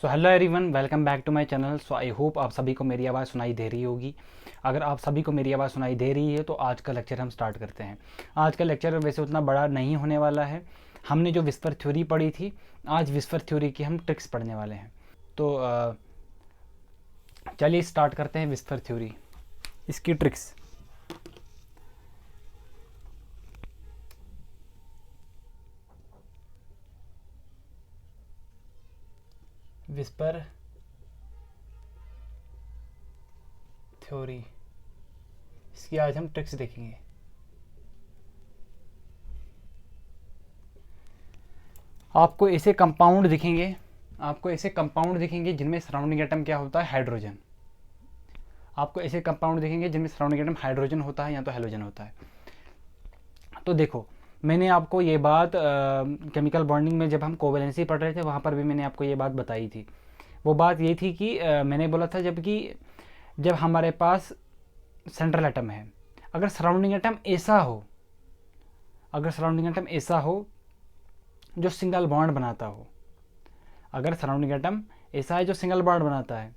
So hello everyone, welcome back to my channel. So I hope आप सभी को मेरी आवाज़ सुनाई दे रही होगी। अगर आप सभी को मेरी आवाज़ सुनाई दे रही है तो आज का लेक्चर हम स्टार्ट करते हैं। आज का लेक्चर वैसे उतना बड़ा नहीं होने वाला है। हमने जो विस्पर थ्योरी पढ़ी थी, आज विस्पर थ्योरी की हम ट्रिक्स पढ़ने वाले हैं। तो चलिए स्टार्ट करते हैं विस्पर थ्योरी, इसकी ट्रिक्स। विस्पर थ्योरी, इसकी आज हम ट्रिक्स देखेंगे। आपको ऐसे कंपाउंड दिखेंगे जिनमें सराउंडिंग एटम क्या होता है, हाइड्रोजन। आपको ऐसे कंपाउंड दिखेंगे जिनमें सराउंडिंग एटम हाइड्रोजन होता है या तो हेलोजन होता है। तो देखो, मैंने आपको ये बात केमिकल बॉन्डिंग में जब हम कोवेलेंसी पढ़ रहे थे वहाँ पर भी मैंने आपको ये बात बताई थी। वो बात ये थी कि मैंने बोला था जब हमारे पास सेंट्रल एटम है, अगर सराउंडिंग एटम ऐसा हो जो सिंगल बॉन्ड बनाता हो, अगर सराउंडिंग एटम ऐसा है जो सिंगल बॉन्ड बनाता है,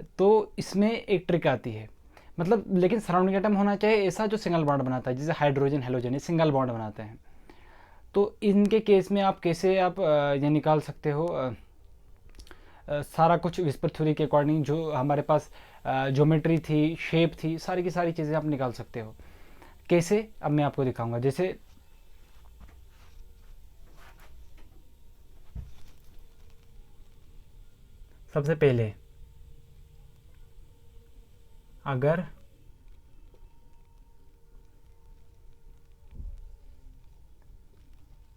तो इसमें एक ट्रिक आती है। मतलब लेकिन सराउंडिंग एटम होना चाहिए ऐसा जो सिंगल बॉन्ड बनाता है, जैसे हाइड्रोजन हेलोजन ये सिंगल बॉन्ड बनाते हैं। तो इनके केस में आप कैसे ये निकाल सकते हो सारा कुछ विस्पर थ्योरी के अकॉर्डिंग, जो हमारे पास ज्योमेट्री थी, शेप थी, सारी की सारी चीज़ें आप निकाल सकते हो। कैसे, अब मैं आपको दिखाऊंगा। जैसे सबसे पहले, अगर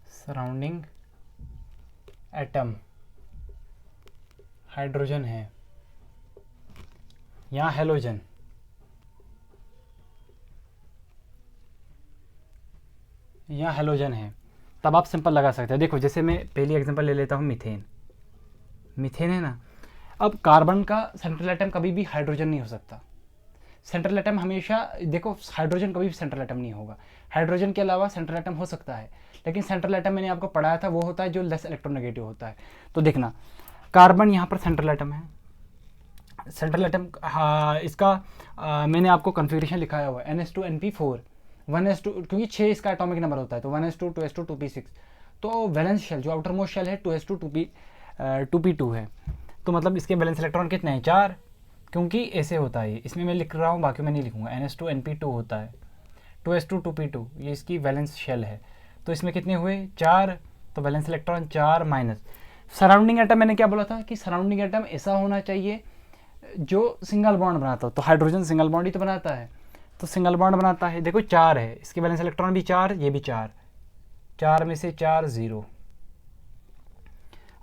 सराउंडिंग एटम हाइड्रोजन है या हेलोजन, है, तब आप सिंपल लगा सकते हैं। देखो, जैसे मैं पहली एग्जांपल ले लेता हूँ, मीथेन है ना। अब कार्बन का सेंट्रल एटम कभी भी हाइड्रोजन नहीं हो सकता। सेंट्रल एटम हमेशा, देखो, हाइड्रोजन कभी भी सेंट्रल एटम नहीं होगा। हाइड्रोजन के अलावा सेंट्रल एटम हो सकता है, लेकिन सेंट्रल एटम मैंने आपको पढ़ाया था वो होता है जो लेस इलेक्ट्रोनेगेटिव होता है। तो देखना, कार्बन यहाँ पर सेंट्रल एटम है। सेंट्रल एटम, हाँ, इसका मैंने आपको कन्फिग्रेशन लिखाया हुआ है NH2NP4 1s2, क्योंकि 6 इसका एटॉमिक नंबर होता है। तो 1s2 2s2 2p6। तो वैलेंस शेल, जो आउटर मोस्ट शेल है, 2s2 2p2 है। तो मतलब इसके वैलेंस इलेक्ट्रॉन कितने हैं, 4। क्योंकि ऐसे होता है, इसमें मैं लिख रहा हूँ, बाकी मैं नहीं लिखूंगा। NH2NP2 होता है, 2s2 2p2, ये इसकी वैलेंस शेल है। तो इसमें कितने हुए, 4। तो valence electron 4 minus. Surrounding atom मैंने क्या बोला था कि सराउंडिंग एटम ऐसा होना चाहिए जो सिंगल बॉन्ड बनाता हो। तो हाइड्रोजन सिंगल बॉन्ड ही तो बनाता है, तो सिंगल बॉन्ड बनाता है। देखो 4 है, इसके वैलेंस इलेक्ट्रॉन भी 4, ये भी 4। 4 में से 4 0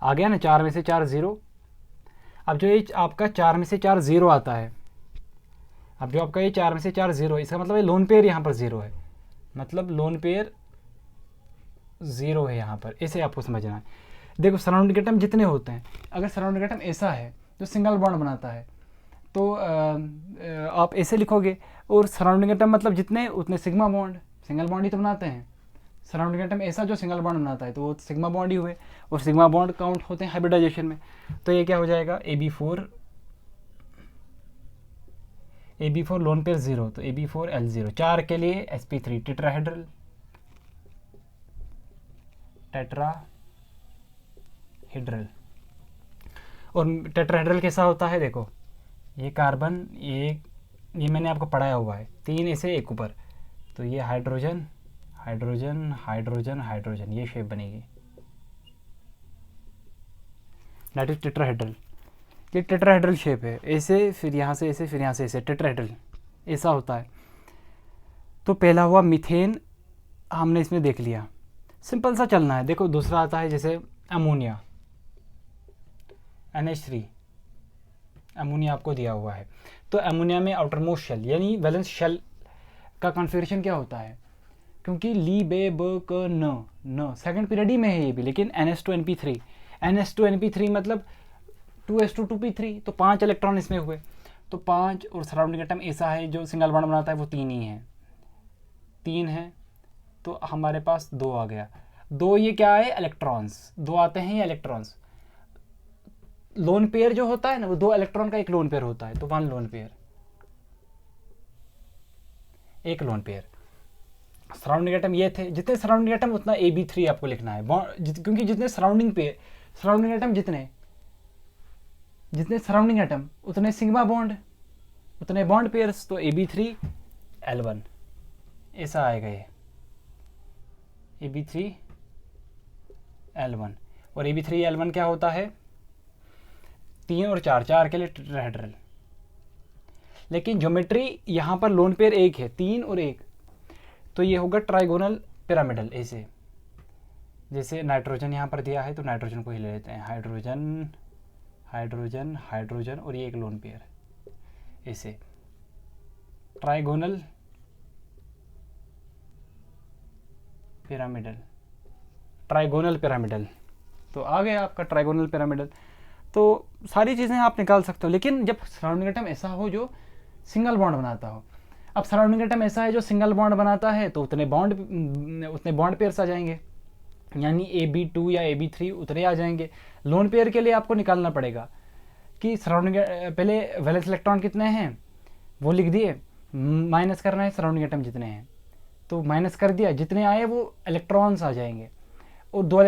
आ गया ना, 4 में से 4 0। अब जो ये आपका 4 में से 4 0 आता है, अब जो आपका ये 4 में से 4 0 है, इसका मतलब ये लोन पेयर यहाँ पर 0 है। मतलब लोन पेयर 0 है यहाँ पर, ऐसे आपको समझना है। देखो, सराउंडिंग एटम जितने होते हैं, अगर सराउंडिंग एटम ऐसा है जो सिंगल बॉन्ड बनाता है, तो आप ऐसे लिखोगे। और सराउंडिंग एटम मतलब जितने उतने सिग्मा बॉन्ड, सिंगल बॉन्ड ही तो बनाते हैं। सराउंडिंग एटम ऐसा जो सिंगल बॉन्ड बनाता है, तो वो सिग्मा बॉन्ड ही हुए, और सिग्मा बॉन्ड काउंट होते हैं हाइब्रिडाइजेशन में। तो ये क्या हो जाएगा, AB4 लोन पेयर 0, तो AB4L0। 4 के लिए sp3 टेट्राहेड्रल, और टेट्राहेड्रल कैसा होता है, देखो, ये कार्बन, ये मैंने आपको पढ़ाया हुआ है, 3 ऐसे एक ऊपर। तो ये हाइड्रोजन हाइड्रोजन हाइड्रोजन हाइड्रोजन, ये शेप बनेगी, दैट इज टेट्राहेड्रल। ये टेट्राहेड्रल शेप है, ऐसे, फिर यहाँ से ऐसे, फिर यहाँ से ऐसे, टेट्राहेड्रल ऐसा होता है। तो पहला हुआ मीथेन, हमने इसमें देख लिया, सिंपल सा चलना है। देखो दूसरा आता है जैसे अमोनिया, NH3, अमोनिया आपको दिया हुआ है। तो अमोनिया में आउटर मोस्ट शेल यानी वैलेंस शेल का कॉन्फ़िगरेशन क्या होता है, क्योंकि ली बे ब क न सेकंड पीरियड ही में है ये भी, लेकिन NH2NP3 मतलब 2s2 2p3, तो 5 इलेक्ट्रॉन इसमें हुए। तो 5, और सराउंडिंग एटम ऐसा है जो सिंगल बॉन्ड बनाता है, वो 3 ही है, 3 है। तो हमारे पास 2 आ गया। 2 ये क्या है, इलेक्ट्रॉन्स, 2 आते हैं ये इलेक्ट्रॉन्स। लोन पेयर जो होता है ना वो 2 इलेक्ट्रॉन का एक लोन पेयर होता है, तो 1 लोन पेयर, एक लोन पेयर। सराउंडिंग एटम ये थे, जितने सराउंडिंग एटम उतना AB3 आपको लिखना है, क्योंकि जितने सराउंडिंग एटम जितने सराउंडिंग एटम उतने सिग्मा बॉन्ड, उतने बॉन्ड पेयर्स, तो AB3L1 ऐसा आएगा ये, AB3L1। और AB3L1 क्या होता है, 3 और 4, 4 के लिए टेट्राहेड्रल। लेकिन ज्योमेट्री यहाँ पर लोन पेयर एक है, 3 और 1, तो ये होगा ट्राइगोनल पिरामिडल ऐसे। जैसे नाइट्रोजन यहाँ पर दिया है तो नाइट्रोजन को ही ले लेते हैं, हाइड्रोजन हाइड्रोजन हाइड्रोजन और ये एक लोन पेयर, ऐसे ट्राइगोनल पिरामिडल, ट्राइगोनल पिरामिडल। तो आ गया आपका ट्राइगोनल पिरामिडल। तो सारी चीज़ें आप निकाल सकते हो, लेकिन जब सराउंडिंग एटम ऐसा हो जो सिंगल बॉन्ड बनाता हो। अब सराउंडिंग एटम ऐसा है जो सिंगल बॉन्ड बनाता है, तो उतने बॉन्ड पेयर्स आ जाएंगे, यानी AB2 या AB3 उतने आ जाएंगे। लोन पेयर के लिए आपको निकालना पड़ेगा कि सराउंडिंग, पहले वैलेंस इलेक्ट्रॉन कितने हैं वो लिख दिए, माइनस करना है सराउंडिंग एटम जितने हैं, तो माइनस कर दिया, जितने आए वो इलेक्ट्रॉन्स आ जाएंगे, और 2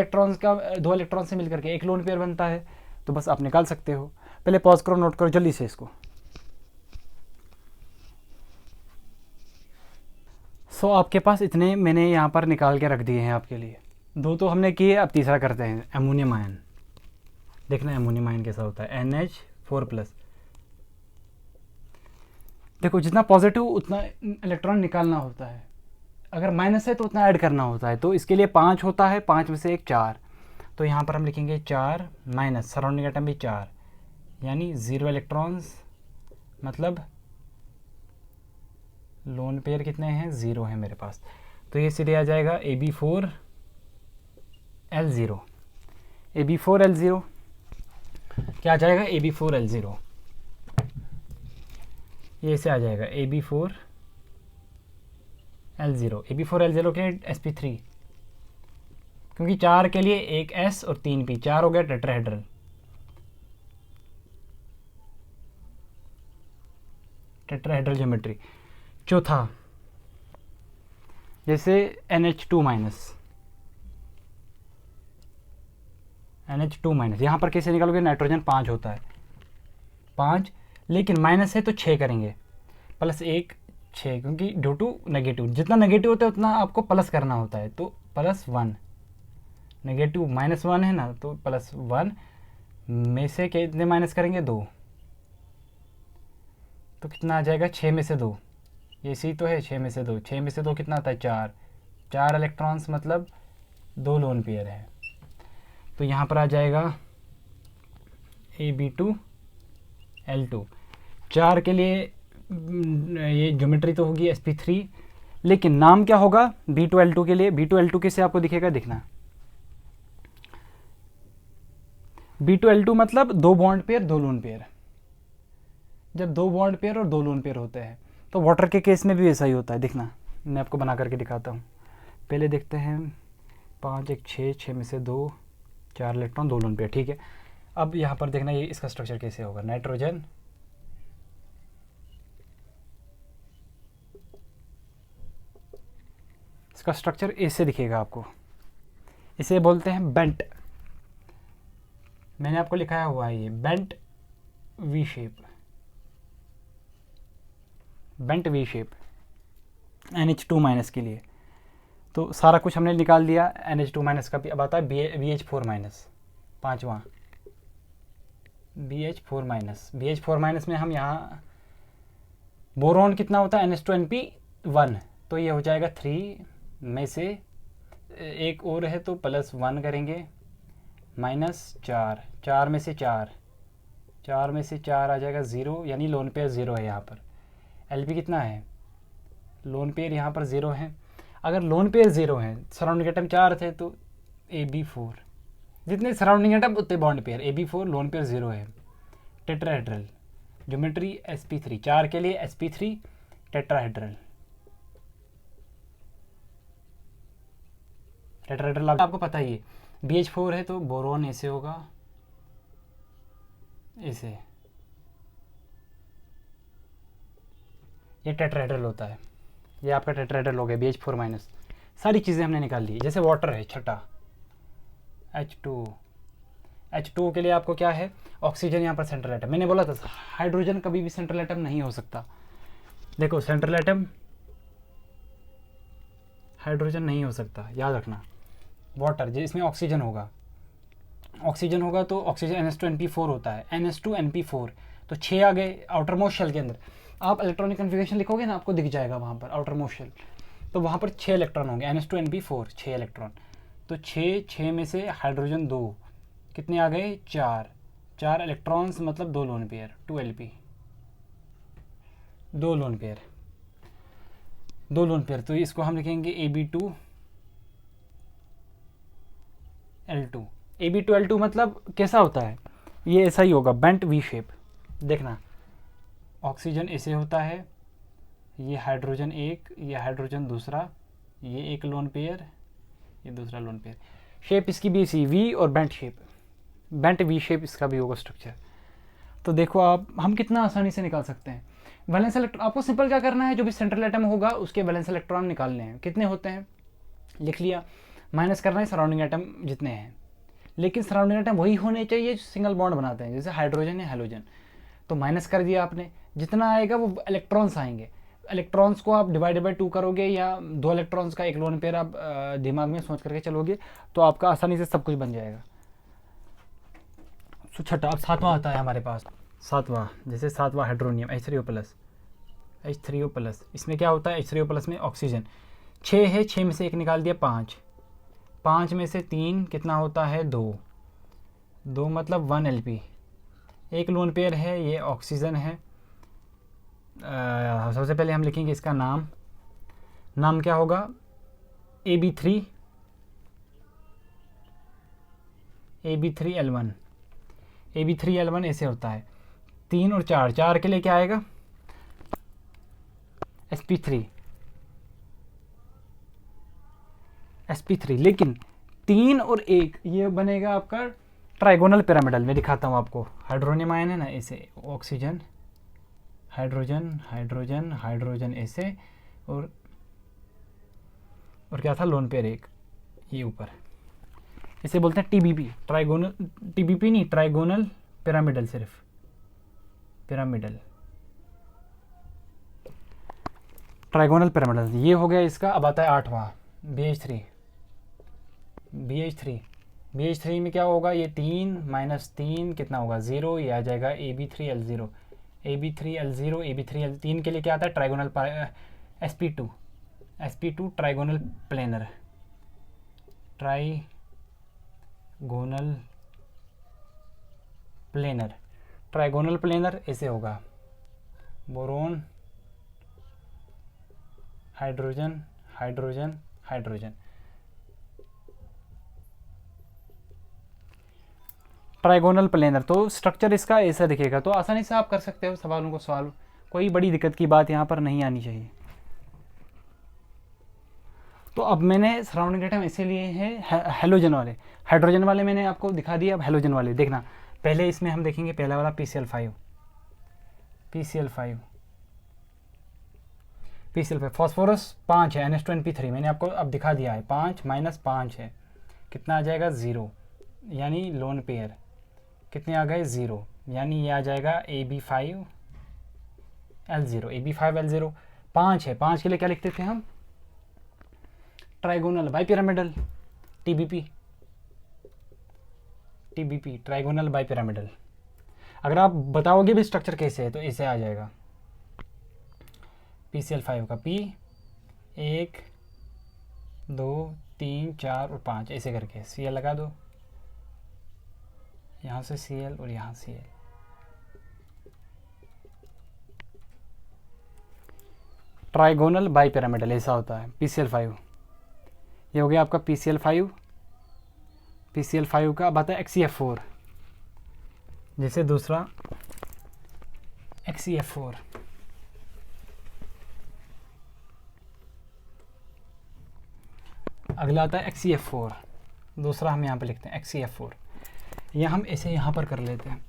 इलेक्ट्रॉन से मिलकर के एक लोन पेयर बनता है। तो बस आप निकाल सकते हो। पहले पॉज करो, नोट करो जल्दी से इसको। सो आपके पास इतने मैंने यहाँ पर निकाल के रख दिए हैं आपके लिए। 2 तो हमने किए, अब तीसरा करते हैं, अमोनियम आयन। देखना अमोनियम आयन कैसा होता है, NH4+। देखो जितना पॉजिटिव उतना इलेक्ट्रॉन निकालना होता है, अगर माइनस है तो उतना ऐड करना होता है। तो इसके लिए 5 होता है, 5 में से एक 4, तो यहाँ पर हम लिखेंगे 4 माइनस सराउंडिंग एटम भी 4, यानी 0 इलेक्ट्रॉन्स, मतलब लोन पेयर कितने हैं, 0 है मेरे पास। तो ये सीधे आ जाएगा AB4L0। AB4L0 क्या आ जाएगा, AB4L0, ये ऐसे आ जाएगा AB4L0। AB4L0 के sp3, क्योंकि 4 के लिए एक S और 3 P, 4 हो गया टेट्राहेड्रल। Tetrahedral geometry. चौथा, जैसे NH2-, यहाँ पर कैसे निकालोगे, नाइट्रोजन 5 होता है, 5, लेकिन माइनस है तो 6 करेंगे, +1 6, क्योंकि ड्यू टू नेगेटिव, जितना नेगेटिव होता है उतना आपको प्लस करना होता है, तो +1, नेगेटिव -1 है ना, तो +1 में से कितने माइनस करेंगे, 2, तो कितना आ जाएगा, 6 में से 2, ये सी तो है, 6 में से 2, 6 में से 2 कितना आता है, 4, 4 इलेक्ट्रॉन्स, मतलब 2 लोन पेयर है। तो यहाँ पर आ जाएगा AB2L2। 4 के लिए ये ज्योमेट्री तो होगी sp3, लेकिन नाम क्या होगा B2L2 के लिए, B2L2 कैसे आपको दिखेगा, दिखना, B2L2 मतलब 2 बॉन्ड पेयर 2 लोन पेयर। जब 2 बॉन्ड पेयर और 2 लोन पेयर होते हैं, तो वाटर के केस में भी ऐसा ही होता है, दिखना, मैं आपको बना करके दिखाता हूँ। पहले देखते हैं, 5 1 6, 6 में से 2, 4 इलेक्ट्रॉन 2 लोन पेयर, ठीक है। अब यहाँ पर देखना ये इसका स्ट्रक्चर कैसे होगा, नाइट्रोजन, इसका स्ट्रक्चर ऐसे दिखेगा आपको, इसे बोलते हैं बेंट, मैंने आपको लिखाया हुआ है ये bent V shape, bent V shape NH2- के लिए। तो सारा कुछ हमने निकाल दिया, NH2- का भी। अब आता है BH4-, 5वां BH4-। BH4- में हम यहाँ बोरोन कितना होता है, NH2NP1, तो ये हो जाएगा 3 में से एक और है तो +1 करेंगे, -4, 4 में से 4, 4 में से 4 आ जाएगा 0, यानी लोन पेयर 0 है यहाँ पर। LP कितना है, लोन पेयर यहाँ पर 0 है। अगर लोन पेयर 0 है, सराउंडिंग एटम 4 थे, तो AB4, जितने सराउंडिंग एटम उतने bond pair, AB4 lone pair 0 है। टेट्राहेड्रल ज्योमेट्री sp3, 4 के लिए sp3 टेट्राहेड्रल। टेट्राहेड्रल आपको पता ही है, BH4 है तो बोरोन ऐसे होगा, ऐसे, ये टेट्राहेड्रल होता है, ये आपका टेट्राहेड्रल हो गया BH4 माइनस। सारी चीज़ें हमने निकाल ली। जैसे वाटर है छठा H2 के लिए आपको क्या है, ऑक्सीजन यहाँ पर सेंट्रल एटम। मैंने बोला था हाइड्रोजन कभी भी सेंट्रल एटम नहीं हो सकता। देखो सेंट्रल एटम हाइड्रोजन नहीं हो सकता, याद रखना। वाटर जिसमें ऑक्सीजन होगा तो ऑक्सीजन NH2NP4 होता है, NH2NP4। तो 6 आ गए आउटर मोस्ट शेल के अंदर। आप इलेक्ट्रॉनिक कन्फिगरेशन लिखोगे ना, आपको दिख जाएगा वहाँ पर आउटर मोस्ट शेल, तो वहाँ पर 6 इलेक्ट्रॉन होंगे, NH2NP4 6 इलेक्ट्रॉन। तो 6 में से हाइड्रोजन 2, कितने आ गए 4 इलेक्ट्रॉन्स, मतलब 2 लोन पेयर, 2 लोन पेयर। तो इसको हम लिखेंगे AB2L2 मतलब कैसा होता है, ये ऐसा ही होगा, बेंट वी शेप। देखना ऑक्सीजन ऐसे होता है, ये हाइड्रोजन एक, ये हाइड्रोजन दूसरा, ये एक लोन पेयर, ये दूसरा लोन पेयर। शेप इसकी भी इसी वी और बेंट वी शेप इसका भी होगा स्ट्रक्चर। तो देखो आप, हम कितना आसानी से निकाल सकते हैं वैलेंस इलेक्ट्रॉन। आपको सिंपल क्या करना है, जो भी सेंट्रल एटम होगा उसके वैलेंस इलेक्ट्रॉन निकालने हैं। कितने होते हैं लिख लिया, माइनस करना है सराउंडिंग एटम जितने हैं। लेकिन सराउंडिंग एटम वही होने चाहिए जो सिंगल बॉन्ड बनाते हैं, जैसे हाइड्रोजन या हेलोजन। तो माइनस कर दिया आपने, जितना आएगा वो इलेक्ट्रॉन्स आएंगे। इलेक्ट्रॉन्स को आप डिवाइड बाई 2 करोगे, या 2 इलेक्ट्रॉन्स का एक लोन पेयर आप दिमाग में सोच करके चलोगे, तो आपका आसानी से सब कुछ बन जाएगा। छठा, अब 7वां आता है हमारे पास। 7वां, जैसे 7वां हाइड्रोनियम H3O+। इसमें क्या होता है, H3O+ में ऑक्सीजन 6 है, 6 में से एक निकाल दिया 5 में से 3 कितना होता है 2 मतलब 1 LP। एक लोन पेयर है, ये ऑक्सीजन है। सबसे पहले हम लिखेंगे इसका नाम क्या होगा, AB3L1 ऐसे होता है। 3 और 4 के लिए क्या आएगा, sp3। लेकिन 3 और 1 ये बनेगा आपका ट्राइगोनल पिरामिडल। मैं दिखाता हूँ आपको, हाइड्रोनियम आयन है ना, ऐसे ऑक्सीजन हाइड्रोजन ऐसे, और क्या था लोन पेयर एक, ये ऊपर, इसे बोलते हैं TBP, ट्राइगोनल पिरामिडल, सिर्फ पिरामिडल, ट्राइगोनल पिरामिडल। ये हो गया इसका। अब आता है 8वां BH3 में क्या होगा, ये 3 - 3 कितना होगा 0, ये आ जाएगा AB3L0। AB3L3 के लिए क्या आता है, ट्राइगोनल sp2 ट्राइगोनल प्लेनर ऐसे होगा, बोरोन हाइड्रोजन ट्राइगोनल प्लेनर। तो स्ट्रक्चर इसका ऐसा दिखेगा। तो आसानी से आप कर सकते हो सवालों को सॉल्व, कोई बड़ी दिक्कत की बात यहाँ पर नहीं आनी चाहिए। तो अब मैंने सराउंडिंग एटम ऐसे लिए हैं हेलोजन वाले, हाइड्रोजन वाले मैंने आपको दिखा दिया। अब हेलोजन वाले देखना, पहले इसमें हम देखेंगे पहला वाला PCl5 फॉस्फोरस 5 है, NH2NP3 मैंने आपको अब दिखा दिया है। 5 - 5 है, कितना आ जाएगा 0, यानी लोन पेयर कितने आ गए 0, यानी ये आ जाएगा AB5L0। 5 है, 5 के लिए क्या लिखते थे हम, trigonal bipyramidal, TBP trigonal bipyramidal. अगर आप बताओगे भी स्ट्रक्चर कैसे है, तो ऐसे आ जाएगा। PCl5 का P 1 2 3 4 और 5 ऐसे करके Cl लगा दो, यहाँ से Cl और यहाँ Cl। ट्राइगोनल बाइपिरामिडल ऐसा होता है PCl5। ये हो गया आपका PCl5 का। अब आता है XeF4, जैसे दूसरा XeF4, अगला आता है XeF4, दूसरा हम यहाँ पे लिखते हैं XeF4। या हम ऐसे यहाँ पर कर लेते हैं,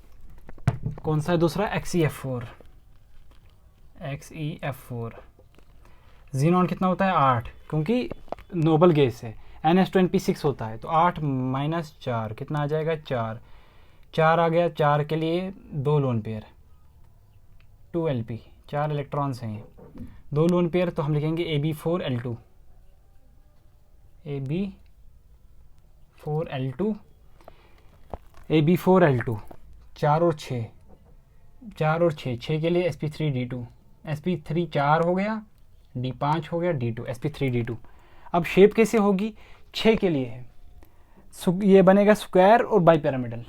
कौन सा है दूसरा, XeF4, XeF4। जीनॉन कितना होता है 8, क्योंकि नोबल गैस है। NH2NP6 होता है, तो 8 माइनस 4 कितना आ जाएगा, 4। 4 आ गया, 4 के लिए 2 लोन पेयर, 2Lp, 4 इलेक्ट्रॉन्स हैं, 2 लोन पेयर, तो हम लिखेंगे Ab4L2, Ab4L2, Ab4L2। 4 और 6, 4 और 6, 6 के लिए sp3d2, sp3 4 हो गया, d5 हो गया, d2, sp3d2। अब शेप कैसे होगी, 6 के लिए है, ये बनेगा स्क्वायर और bi pyramidal,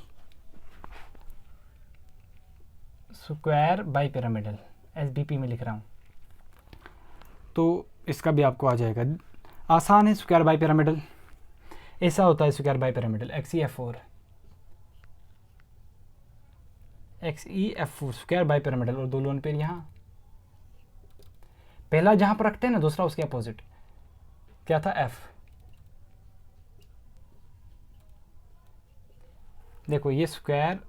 square bi pyramidal, SBP में लिख रहा हूँ, तो इसका भी आपको आ जाएगा। आसान है, स्क्वायर बाई पिरामिडल ऐसा होता है, square bi pyramidal XeF4, XeF4 square bi pyramidal, और 2 लोन पेयर यहाँ, पहला जहाँ पर रखते हैं ना, दूसरा उसके अपोजिट क्या था, F। देखो ये स्क्वायर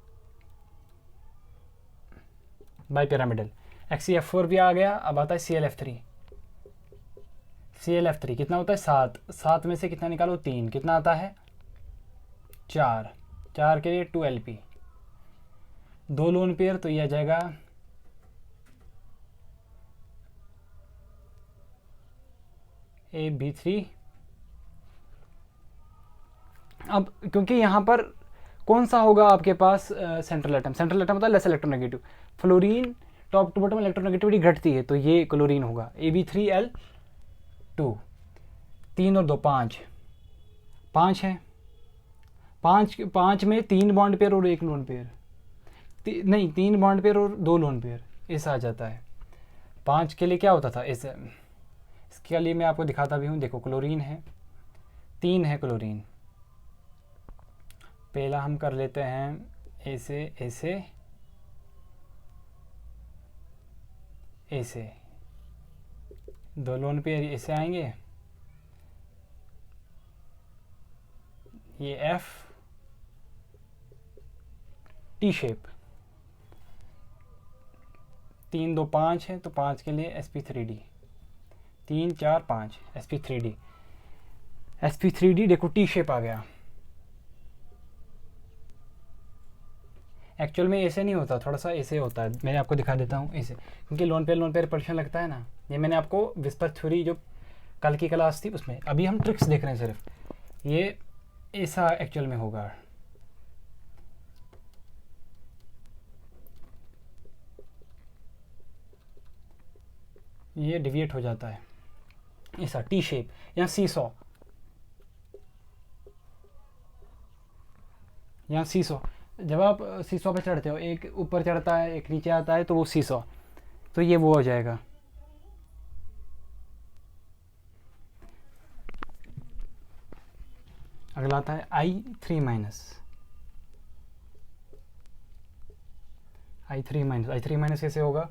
बाई पिरामिडल, XeF4 भी आ गया। अब आता है ClF3, ClF3 कितना होता है 7, 7 में से कितना निकालो 3, कितना आता है 4, 4 के लिए 2Lp, 2 लोन पेयर, तो ये आ जाएगा Ab3। अब क्योंकि यहाँ पर कौन सा होगा आपके पास सेंट्रल एटम, सेंट्रल एटम होता है less electronegative, fluorine top to bottom electronegativity घटती है, तो ये क्लोरीन होगा Ab3L2। 3 और 2 5, 5 है, 5 में 3 बॉन्ड पेयर और 1 लोन पेयर, नहीं 3 बॉन्ड पेयर और 2 लोन पेयर, ऐसा आ जाता है। 5 के लिए क्या होता था, ऐसे, इसके लिए मैं आपको दिखाता भी हूँ। देखो क्लोरीन है, 3 है क्लोरीन, पहला हम कर लेते हैं ऐसे ऐसे ऐसे, 2 लोन पेयर ऐसे आएंगे, ये F T शेप, 3 2 5 है, तो 5 के लिए sp3d, 3 4 5 sp3d, sp3d देखो T शेप आ गया। एक्चुअल में ऐसे नहीं होता, थोड़ा सा ऐसे होता है, मैं आपको दिखा देता हूँ ऐसे, क्योंकि लोन पेयर परीक्षण लगता है ना। ये मैंने आपको विस्पर थ्योरी जो कल की क्लास थी उसमें, अभी हम ट्रिक्स देख रहे हैं सिर्फ, ये ऐसा एक्चुअल में होगा। ये डिविएट हो जाता है ऐसा टी शेप, यहाँ सीसॉ, यहाँ सीसॉ, जब आप सीसॉ पे चढ़ते हो, एक ऊपर चढ़ता है एक नीचे आता है, तो वो सीसॉ, तो ये वो हो जाएगा। अगला आता है I3 माइनस, I3 माइनस कैसे होगा,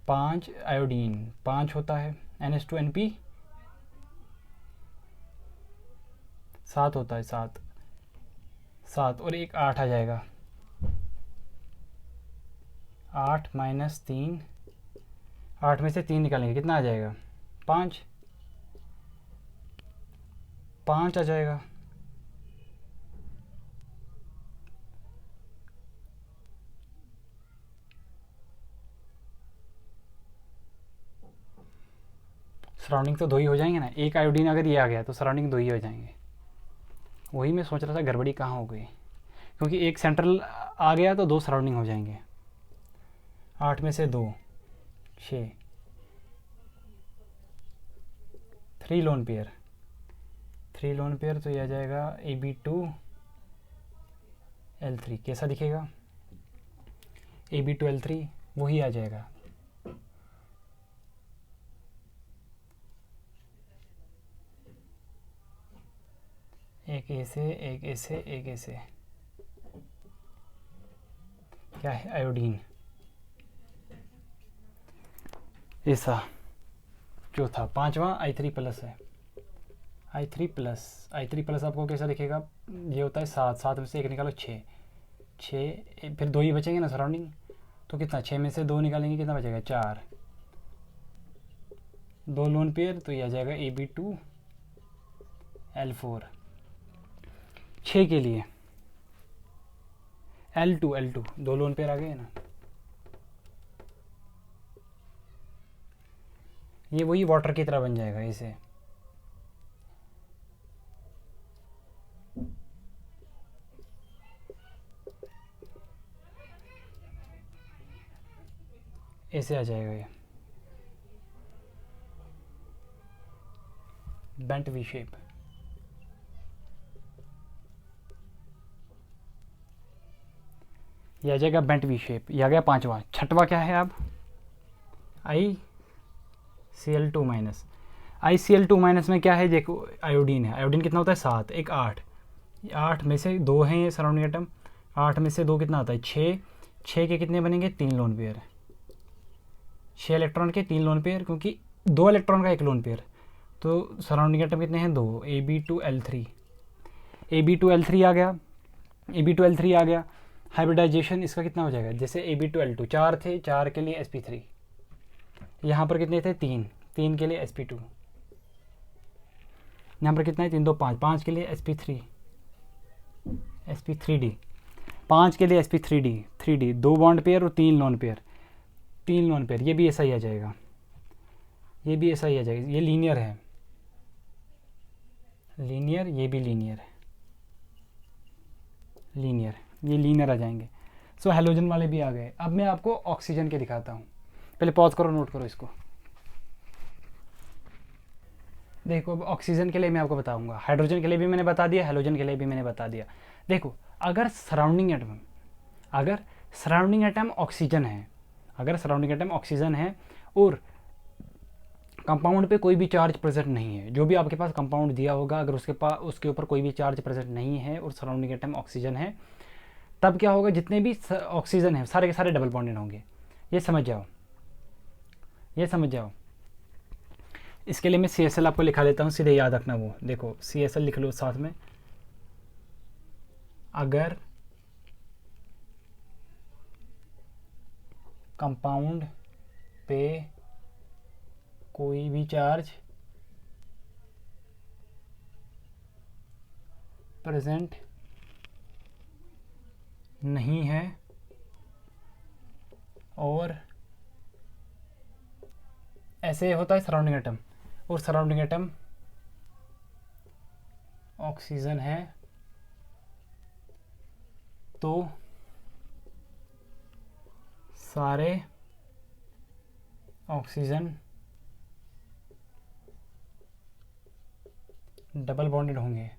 5 आयोडीन, 5 होता है, NH2NP 7 होता है, 7 और एक 8 आ जाएगा, 8 माइनस 3, 8 में से 3 निकालेंगे कितना आ जाएगा, 5 आ जाएगा। सराउंडिंग तो 2 ही हो जाएंगे ना, एक आयोडीन अगर ये आ गया तो सराउंडिंग 2 ही हो जाएंगे। वही मैं सोच रहा था गड़बड़ी कहाँ हो गई, क्योंकि एक सेंट्रल आ गया तो 2 सराउंडिंग हो जाएंगे, 8 में से 2 6, 3 लोन पेयर, तो यह आ जाएगा Ab2L3, कैसा दिखेगा Ab2L3, वही आ जाएगा। एक ऐसे एक ऐसे एक ऐसे, क्या है आयोडीन, ऐसा चौथा, 5वां I3 प्लस है, I3 प्लस आपको कैसा दिखेगा, ये होता है 7 में से 1 निकालो 6, फिर 2 ही बचेंगे ना सराउंडिंग, तो कितना, 6 में से 2 निकालेंगे कितना बचेगा, 4, 2 लोन पेयर, तो यह आ जाएगा AB2L4। 6 के लिए L2 2 लोन पेयर आ गए ना, ये वही वाटर की तरह बन जाएगा, इसे ऐसे आ जाएगा, ये बेंट वी शेप। ये आ जाएगा बेंट वी शेप। ये आ गया पांचवा। छठवा क्या है अब, ICl2 माइनस। ICl2 माइनस में क्या है, देखो आयोडीन है। आयोडीन कितना होता है, 7, एक 8, 8 में से 2 हैं ये सराउंडिंग एटम, 8 में से 2 कितना आता है, 6, 6 के कितने बनेंगे, 3 लोन पेयर, 6 इलेक्ट्रॉन के 3 लोन पेयर, क्योंकि 2 इलेक्ट्रॉन का 1 लोन पेयर, तो सराउंडिंग एटम कितने हैं, 2, AB2L3, AB2L3 आ गया, AB2L3 आ गया। हाइब्रिडाइजेशन इसका कितना हो जाएगा, जैसे AB2L2 4 थे, 4 के लिए sp3, यहाँ पर कितने थे, 3, 3 के लिए sp2, यहाँ पर कितना है, 3 2 5, 5 के लिए sp3, sp3d, 5 के लिए sp3d, 3d, 2 बॉन्ड पेयर और 3 लोन पेयर, 3 लोन पेयर, ये भी ऐसा ही आ जाएगा, ये भी ऐसा ही आ जाएगा। ये लीनियर है, लीनियर, ये भी लीनियर है, लीनियर, ये लीनियर आ जाएंगे। सो हेलोजन वाले भी आ गए। अब मैं आपको ऑक्सीजन के दिखाता हूँ। पहले पॉज करो, नोट करो इसको। देखो अब ऑक्सीजन के लिए मैं आपको बताऊंगा, हाइड्रोजन के लिए भी मैंने बता दिया, हेलोजन के लिए भी मैंने बता दिया। देखो अगर सराउंडिंग एटम ऑक्सीजन है, अगर सराउंडिंग एटम ऑक्सीजन है और कंपाउंड पे कोई भी चार्ज प्रेजेंट नहीं है, जो भी आपके पास कंपाउंड दिया होगा अगर उसके ऊपर कोई भी चार्ज प्रेजेंट नहीं है और सराउंडिंग एटम ऑक्सीजन है, तब क्या होगा, जितने भी ऑक्सीजन है सारे के सारे डबल बॉन्डेड होंगे। ये समझ जाओ, ये समझ जाओ। इसके लिए मैं CSL आपको लिखा देता हूँ, सीधे याद रखना। वो देखो CSL लिख लो साथ में। अगर कंपाउंड पे कोई भी चार्ज प्रेजेंट नहीं है और ऐसे होता है सराउंडिंग एटम, और सराउंडिंग एटम ऑक्सीजन है, तो सारे ऑक्सीजन डबल बॉन्डेड होंगे।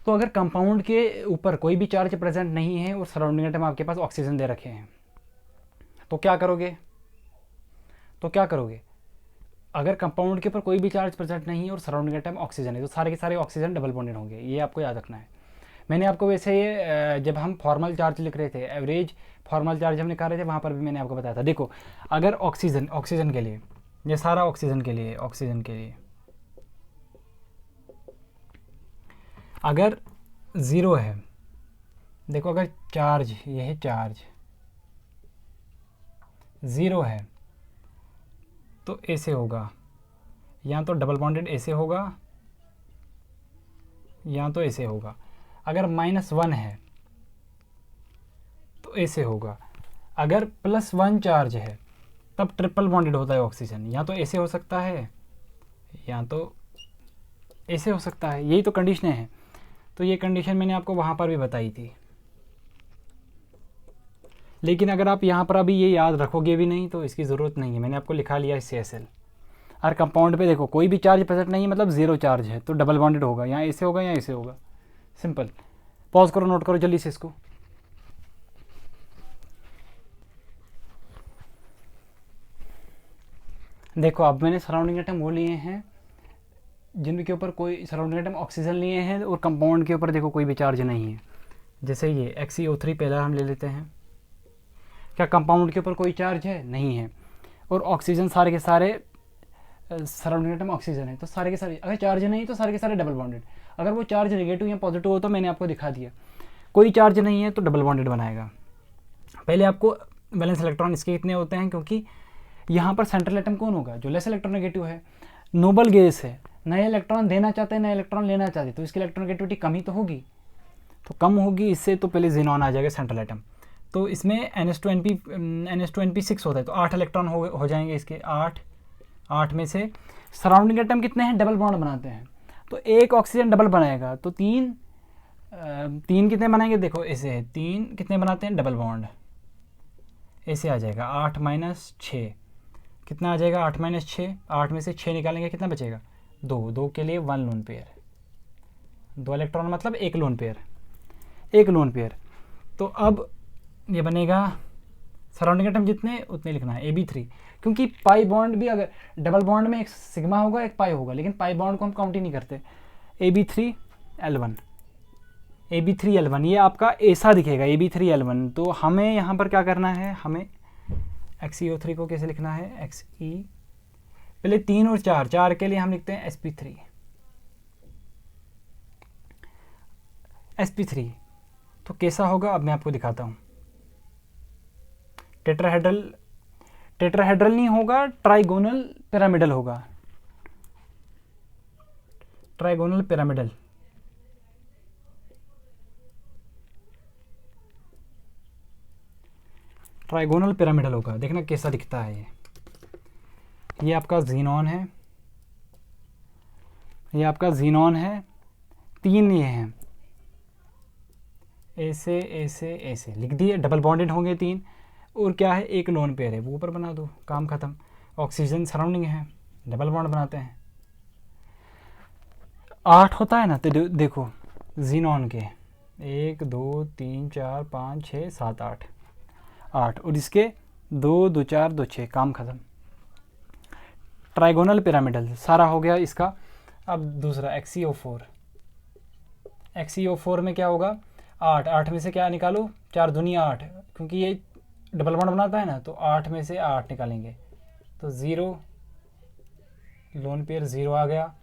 तो अगर कंपाउंड के ऊपर कोई भी चार्ज प्रेजेंट नहीं है और सराउंडिंग एटम आपके पास ऑक्सीजन दे रखे हैं, तो क्या करोगे, अगर कंपाउंड के ऊपर कोई भी चार्ज प्रेजेंट नहीं है और सराउंडिंग एटम ऑक्सीजन है, तो सारे के सारे ऑक्सीजन डबल बॉन्डेड होंगे। ये आपको याद रखना है। मैंने आपको वैसे ये जब हम फॉर्मल चार्ज लिख रहे थे, एवरेज फॉर्मल चार्ज हम निकाल रहे थे, वहाँ पर भी मैंने आपको बताया था। देखो अगर ऑक्सीजन के लिए, ये सारा ऑक्सीजन के लिए अगर 0 है, देखो अगर चार्ज, ये है चार्ज 0 है, तो ऐसे होगा, या तो डबल बॉन्डेड ऐसे होगा, या तो ऐसे होगा। अगर -1 है तो ऐसे होगा। अगर +1 चार्ज है तब ट्रिपल बॉन्डेड होता है ऑक्सीजन, या तो ऐसे हो सकता है या तो ऐसे हो सकता है। यही तो कंडीशनें हैं। तो ये कंडीशन मैंने आपको वहाँ पर भी बताई थी, लेकिन अगर आप यहाँ पर अभी ये याद रखोगे भी नहीं तो इसकी ज़रूरत नहीं है, मैंने आपको लिखा लिया है CSL। और कंपाउंड पे देखो कोई भी चार्ज प्रेजेंट नहीं है, मतलब 0 चार्ज है, तो डबल बॉन्डेड होगा, यहाँ ऐसे होगा या ऐसे होगा, सिंपल। पॉज करो, नोट करो जल्दी से इसको। देखो अब मैंने सराउंडिंग एटम वो लिए हैं जिनके ऊपर कोई सराउंडिंग एटम ऑक्सीजन लिए हैं और कंपाउंड के ऊपर देखो कोई भी चार्ज नहीं है। जैसे ये XeO3 पहला हम ले लेते हैं। क्या कंपाउंड के ऊपर कोई चार्ज है? नहीं है। और ऑक्सीजन सारे के सारे सराउंडिंग एटम ऑक्सीजन है तो सारे के सारे, अगर चार्ज नहीं तो सारे के सारे डबल बॉन्डेड। अगर वो चार्ज नेगेटिव या पॉजिटिव हो तो मैंने आपको दिखा दिया, कोई चार्ज नहीं है तो डबल बॉन्डेड बनाएगा। पहले आपको वैलेंस इलेक्ट्रॉन इसके कितने होते हैं, क्योंकि यहाँ पर सेंट्रल एटम कौन होगा, जो लेस इलेक्ट्रोनेगेटिव है, नोबल गैस है, नए इलेक्ट्रॉन देना चाहते हैं नए इलेक्ट्रॉन लेना चाहते हैं, तो इसकी इलेक्ट्रोनेगेटिविटी कम ही तो होगी, तो कम होगी इससे, तो पहले ज़ीनॉन आ जाएगा सेंट्रल एटम। तो इसमें NH2NP6 होता है तो 8 इलेक्ट्रॉन हो जाएंगे इसके, 8 में से सराउंडिंग एटम कितने हैं, डबल बॉन्ड बनाते हैं, तो एक ऑक्सीजन डबल बनाएगा तो 3 कितने बनाएंगे, देखो ऐसे है, 3 कितने बनाते हैं, डबल बॉन्ड, ऐसे आ जाएगा 8 - 6 कितना आ जाएगा, 8 - 6, 8 में से 6 निकालेंगे कितना बचेगा, 2 के लिए 1 लोन पेयर, 2 इलेक्ट्रॉन मतलब 1 लोन पेयर। तो अब ये बनेगा सराउंडिंग एटम जितने उतने लिखना है AB3, क्योंकि पाई बॉन्ड भी अगर डबल बॉन्ड में एक सिग्मा होगा एक पाई होगा, लेकिन पाई बॉन्ड को हम काउंट ही नहीं करते। AB3L1 ये आपका ऐसा दिखेगा AB3L1। तो हमें यहाँ पर क्या करना है, हमें XeO3 को कैसे लिखना है, Xe पहले 3 और 4 के लिए हम लिखते हैं sp3 तो कैसा होगा अब मैं आपको दिखाता हूँ। टेट्राहेड्रल नहीं होगा, ट्राइगोनल पिरामिडल होगा, ट्राइगोनल पिरामिडल होगा। देखना कैसा दिखता है ये आपका ज़ीनॉन है, ये आपका ज़ीनॉन है, 3 ये हैं, ऐसे लिख दिए, डबल बॉन्डेड होंगे 3, और क्या है, एक लोन पेयर है, वो ऊपर बना दो, काम खत्म। ऑक्सीजन सराउंडिंग है, डबल बॉन्ड बनाते हैं, 8 होता है ना, तो देखो ज़ीनॉन के 1 2 3 4 5 6 7 8 और इसके 2 2 4 2 6, काम खत्म। ट्राइगोनल पिरामिडल सारा हो गया इसका। अब दूसरा XeO4 में क्या होगा, 8 में से क्या निकालो, 4 दूनी 8, क्योंकि ये डबल बॉन्ड बनाता है ना, तो 8 में से 8 निकालेंगे तो 0 लोन पेयर 0 आ गया,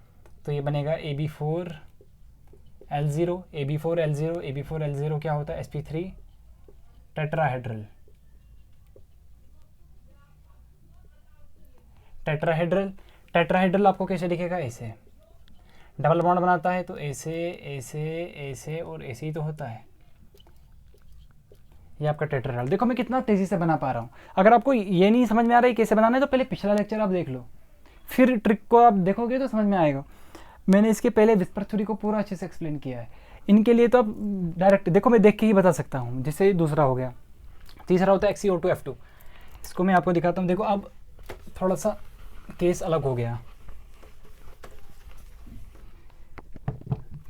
तो ये बनेगा AB4L0 क्या होता है, sp3 टेट्राहेड्रल आपको कैसे दिखेगा, ऐसे डबल बॉन्ड बनाता है तो ऐसे और ऐसे ही तो होता है, ये आपका टेट्राहेड्रल। देखो मैं कितना तेज़ी से बना पा रहा हूँ। अगर आपको ये नहीं समझ में आ रहा है कैसे बनाना है तो पहले पिछला लेक्चर आप देख लो, फिर ट्रिक को आप देखोगे तो समझ में आएगा। मैंने इसके पहले विस्पर थ्योरी को पूरा अच्छे से एक्सप्लेन किया है। इनके लिए तो आप डायरेक्ट देखो, मैं देख के ही बता सकता हूँ। जैसे दूसरा हो गया, तीसरा होता है XeO2F2, इसको मैं आपको दिखाता हूँ। देखो अब थोड़ा सा केस अलग हो गया।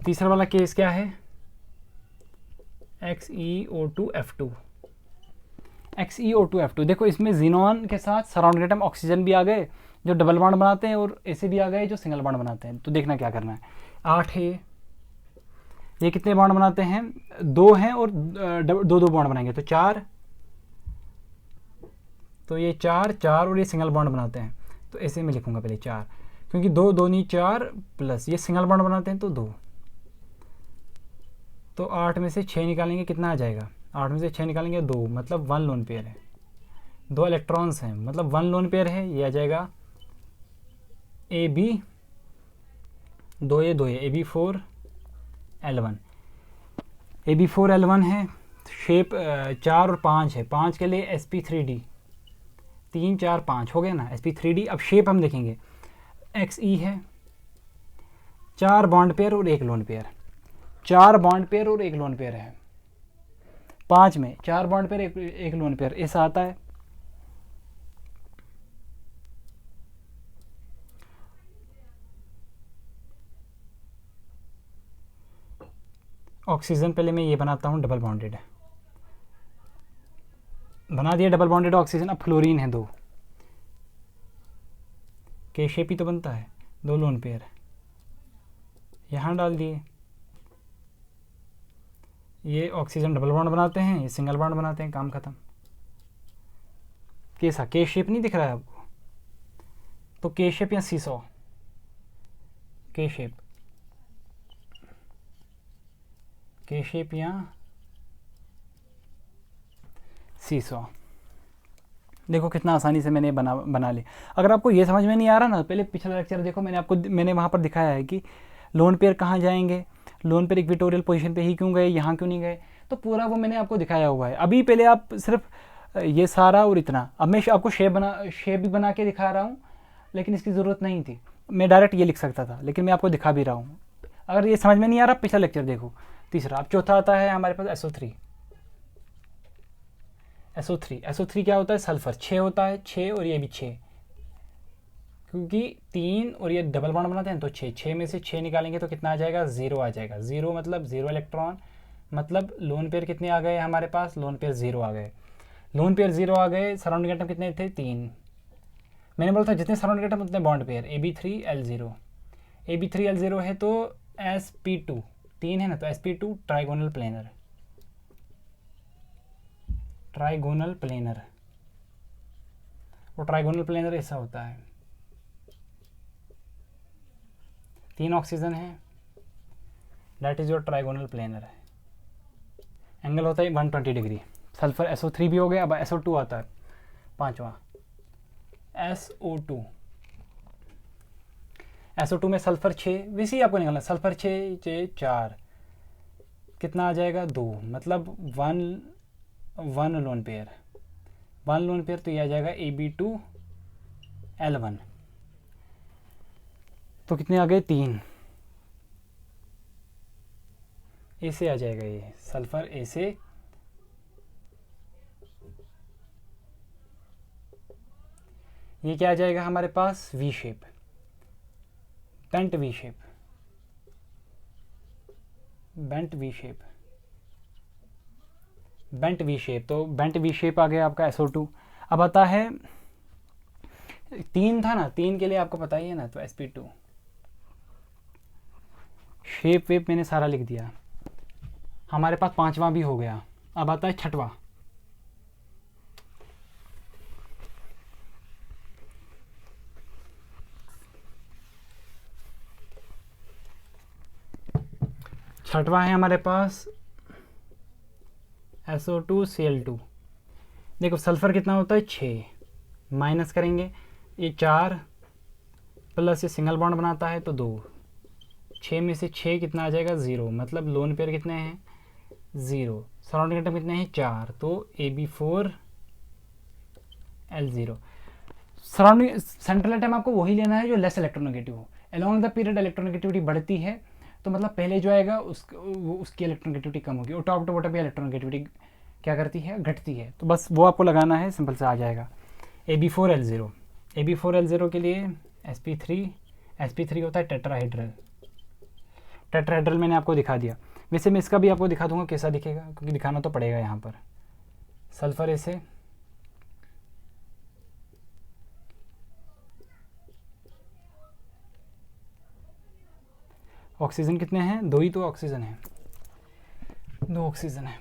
तीसरा वाला केस क्या है, XeO2F2। देखो इसमें ज़ीनॉन के साथ सराउंडिंग एटम ऑक्सीजन भी आ गए जो डबल बॉन्ड बनाते हैं, और ऐसे भी आ गए जो सिंगल बॉन्ड बनाते हैं। तो देखना क्या करना है, 8 है, ये कितने बॉन्ड बनाते हैं, 2 हैं और 2 बॉन्ड बनाएंगे तो 4, तो ये 4 और ये सिंगल बॉन्ड बनाते हैं, तो ऐसे में लिखूंगा पहले 4, क्योंकि 2 2 नहीं 4 प्लस ये सिंगल बॉन्ड बनाते हैं तो 2, तो 8 में से 6 निकालेंगे कितना आ जाएगा, 8 में से 6 निकालेंगे 2, मतलब 1 लोन पेयर है, 2 इलेक्ट्रॉन्स हैं मतलब 1 लोन पेयर है। ये आ जाएगा AB, 2 ये AB4L1 है, शेप 4 और 5 है, 5 के लिए sp3d, 3 4 5 हो गया ना sp3d। अब शेप हम देखेंगे, Xe है, 4 बॉन्ड पेयर और 1 लोन पेयर, 4 बॉन्ड पेयर और 1 लोन पेयर है, 5 में 4 बॉन्ड पेयर 1 लोन पेयर, ऐसा आता है। ऑक्सीजन पहले मैं ये बनाता हूँ डबल बॉन्डेड, बना दिया डबल बॉन्डेड ऑक्सीजन। अब फ्लोरीन है 2, के शेप ही तो बनता है, 2 लोन पेयर यहाँ डाल दिए। ये ऑक्सीजन डबल बॉन्ड बनाते हैं, ये सिंगल बॉन्ड बनाते हैं, काम खत्म। कैसा के शेप नहीं दिख रहा है आपको, तो के शेप या सीसॉ, के शेप, के शेप या सीसॉ। देखो कितना आसानी से मैंने बना ली। अगर आपको ये समझ में नहीं आ रहा ना, पहले पिछला लेक्चर देखो, मैंने वहाँ पर दिखाया है कि लोन पेयर कहाँ जाएंगे, लोन पेयर इक्विटोरियल पोजीशन पे ही क्यों गए, यहाँ क्यों नहीं गए, तो पूरा वो मैंने आपको दिखाया हुआ है। अभी पहले आप सिर्फ ये सारा और इतना, अब मैं आपको शेप भी बना के दिखा रहा हूँ, लेकिन इसकी ज़रूरत नहीं थी, मैं डायरेक्ट ये लिख सकता था, लेकिन मैं आपको दिखा भी रहा हूँ। अगर ये समझ में नहीं आ रहा, पिछला लेक्चर देखो। तीसरा, अब चौथा आता है हमारे पास SO3। SO3 क्या होता है, सल्फर 6 होता है, 6 और ये भी 6, क्योंकि 3 और ये डबल बॉन्ड बनाते हैं, तो 6 में से 6 निकालेंगे तो कितना आ जाएगा, 0 आ जाएगा। 0 मतलब 0 इलेक्ट्रॉन, मतलब लोन पेयर कितने आ गए हमारे पास, लोन पेयर 0 आ गए। लोन पेयर 0 आ गए, सराउंडिंग एटम कितने थे, 3। मैंने बोला था जितने सराउंडिंग एटम उतने बॉन्ड पेयर, AB3L0। AB3L0 है तो sp2, 3 है ना, तो sp2 trigonal planar, trigonal planar. वो ट्राइगोनल प्लेनर ऐसा होता है, 3 ऑक्सीजन है, that is your trigonal planar है। एंगल होता है 120 डिग्री। सल्फर SO3 भी हो गया। अब SO2 आता है, पांचवा, SO2। SO2 में सल्फर 6, वैसे ही आपको निकालना, सल्फर 6 4 कितना आ जाएगा, 2, मतलब 1 लोन पेयर, 1 लोन पेयर, तो ये आ जाएगा AB2L1। तो कितने आ गए, 3, ए से आ जाएगा, ये सल्फर ए से, ये क्या आ जाएगा हमारे पास, V shape, bent V shape, bent V shape, bent V shape. तो बेंट वी शेप आ गया आपका SO2। अब आता है 3 था ना, 3 के लिए आपको पता ही है ना, तो sp2। शेप वेप मैंने सारा लिख दिया, हमारे पास पांचवा भी हो गया। अब आता है छठवा, छठवा है हमारे पास SO2Cl2। देखो सल्फर कितना होता है, 6, माइनस करेंगे, ये 4 प्लस ये सिंगल बॉन्ड बनाता है तो 2, 6 में से 6 कितना आ जाएगा, 0, मतलब लोन पेयर कितने हैं, 0, सराउंडिंग एटम कितने हैं, 4, तो AB4L0। सराउंडिंग सेंट्रल एटम आपको वही लेना है जो लेस इलेक्ट्रोनेगेटिव हो। अलॉन्ग द पीरियड इलेक्ट्रोनेगेटिविटी बढ़ती है, तो मतलब पहले जो आएगा उसकी इलेक्ट्रोनेगेटिविटी कम होगी, और टॉप टू बॉटम इलेक्ट्रोनेगेटिविटी क्या करती है, घटती है। तो बस वो आपको लगाना है, सिंपल से आ जाएगा AB4L0। AB4L0 के लिए sp3 होता है टेट्राहेड्रल। टेट्राहेड्रल मैंने आपको दिखा दिया, वैसे मैं इसका भी आपको दिखा दूंगा कैसा दिखेगा, क्योंकि दिखाना तो पड़ेगा यहाँ पर। सल्फर ऐसे, ऑक्सीजन कितने हैं, 2 ही तो ऑक्सीजन है, 2 ऑक्सीजन है।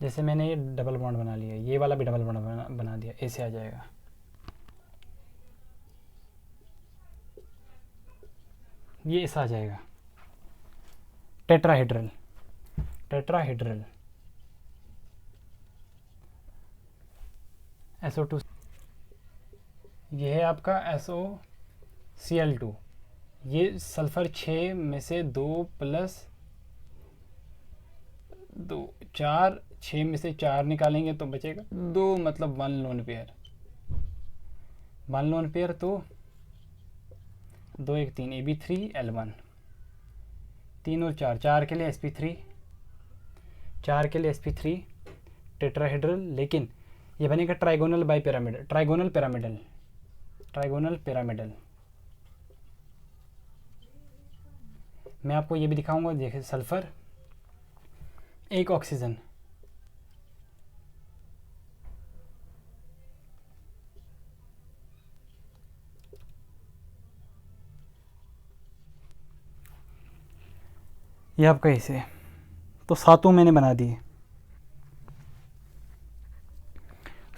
जैसे मैंने ये डबल बॉन्ड बना लिया, ये वाला भी डबल बॉन्ड बना दिया, ऐसे आ जाएगा। ये ऐसा आ जाएगा, टेट्राहेड्रल, टेट्राहेड्रल SO2। ये है आपका SOCl2। ये सल्फर 6 में से 2 प्लस 2, 4, 6 में से 4 निकालेंगे तो बचेगा 2, मतलब 1 लोन पेयर, 1 लोन पेयर, तो 2 1 3, AB3L1, 3 और 4, 4 के लिए sp3, 4 के लिए sp3 टेट्राहेड्रल, लेकिन ये बनेगा trigonal bi pyramidal, trigonal pyramidal, trigonal pyramidal. मैं आपको ये भी दिखाऊंगा, देखिए सल्फर, 1 ऑक्सीजन, ये आपका ऐसे, तो सातों मैंने बना दिए।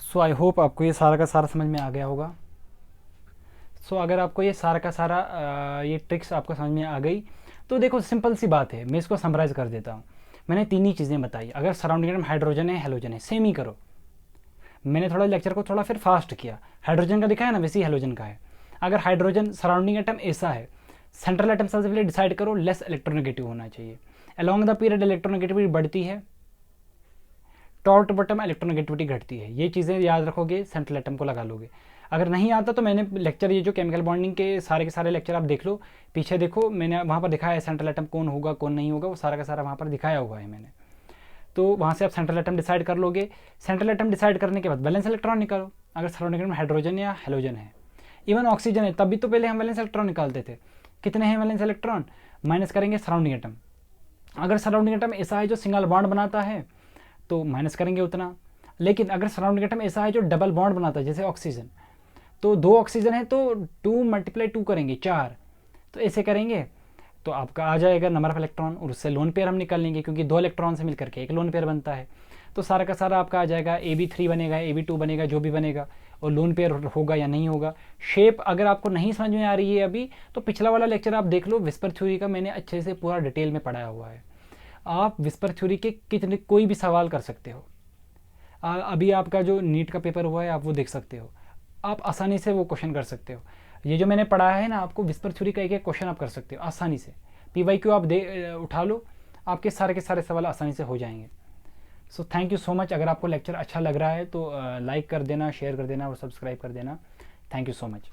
सो आई होप आपको ये सारा का सारा समझ में आ गया होगा। सो अगर आपको ये सारा का सारा ये ट्रिक्स आपको समझ में आ गई तो देखो सिंपल सी बात है, मैं इसको समराइज़ कर देता हूँ। मैंने तीन ही चीज़ें बताई। अगर सराउंडिंग एटम हाइड्रोजन है हेलोजन है, सेम ही करो। मैंने थोड़ा लेक्चर को थोड़ा फिर फास्ट किया, हाइड्रोजन का दिखाया ना, वैसे ही हेलोजन का है। अगर हाइड्रोजन सराउंडिंग एटम ऐसा है, सेंट्रल एटम सबसे पहले डिसाइड करो लेस इलेक्ट्रोनेगेटिव होना चाहिए। अलॉन्ग द पीरियड इलेक्ट्रोनेगेटिविटी बढ़ती है, टॉप टू बॉटम इलेक्ट्रोनेगेटिविटी घटती है। ये चीज़ें याद रखोगे, सेंट्रल एटम को लगा लोगे। अगर नहीं आता तो मैंने लेक्चर, ये जो केमिकल बॉन्डिंग के सारे लेक्चर आप देख लो, पीछे देखो, मैंने वहाँ पर दिखाया है सेंट्रल एटम कौन होगा कौन नहीं होगा, वो सारा का सारा वहाँ पर दिखाया हुआ है मैंने। तो वहाँ से आप सेंट्रल एटम डिसाइड कर लोगे। सेंट्रल एटम डिसाइड करने के बाद वैलेंस इलेक्ट्रॉन निकालो। अगर सराउंडिंग में हाइड्रोजन या हेलोजन है, इवन ऑक्सीजन है, तब भी तो पहले हम वैलेंस इलेक्ट्रॉन निकालते थे। कितने हैं वैलेंस इलेक्ट्रॉन, माइनस करेंगे सराउंडिंग एटम। अगर सराउंडिंग एटम ऐसा है जो सिंगल बॉन्ड बनाता है तो माइनस करेंगे उतना। लेकिन अगर सराउंडिंग एटम ऐसा है जो डबल बॉन्ड बनाता है, जैसे ऑक्सीजन, तो 2 ऑक्सीजन है तो 2 × 2 करेंगे 4, तो ऐसे करेंगे तो आपका आ जाएगा नंबर ऑफ इलेक्ट्रॉन, और उससे लोन पेयर हम निकाल लेंगे क्योंकि 2 इलेक्ट्रॉन से मिलकर के एक लोन पेयर बनता है। तो सारा का सारा आपका आ जाएगा AB3 बनेगा, AB2 बनेगा, जो भी बनेगा, और लोन पेयर होगा या नहीं होगा। शेप अगर आपको नहीं समझ में आ रही है अभी, तो पिछला वाला लेक्चर आप देख लो, विस्पर थ्योरी का मैंने अच्छे से पूरा डिटेल में पढ़ाया हुआ है। आप विस्पर थ्योरी के कितने कोई भी सवाल कर सकते हो। अभी आपका जो नीट का पेपर हुआ है आप वो देख सकते हो, आप आसानी से वो क्वेश्चन कर सकते हो। ये जो मैंने पढ़ाया है ना आपको, विस्पर थ्योरी का एक एक क्वेश्चन आप कर सकते हो आसानी से। PYQ आप उठा लो, आपके सारे के सारे सवाल आसानी से हो जाएंगे। So thank you so much. अगर आपको लेक्चर अच्छा लग रहा है तो लाइक कर देना, शेयर कर देना और सब्सक्राइब कर देना। Thank you so much.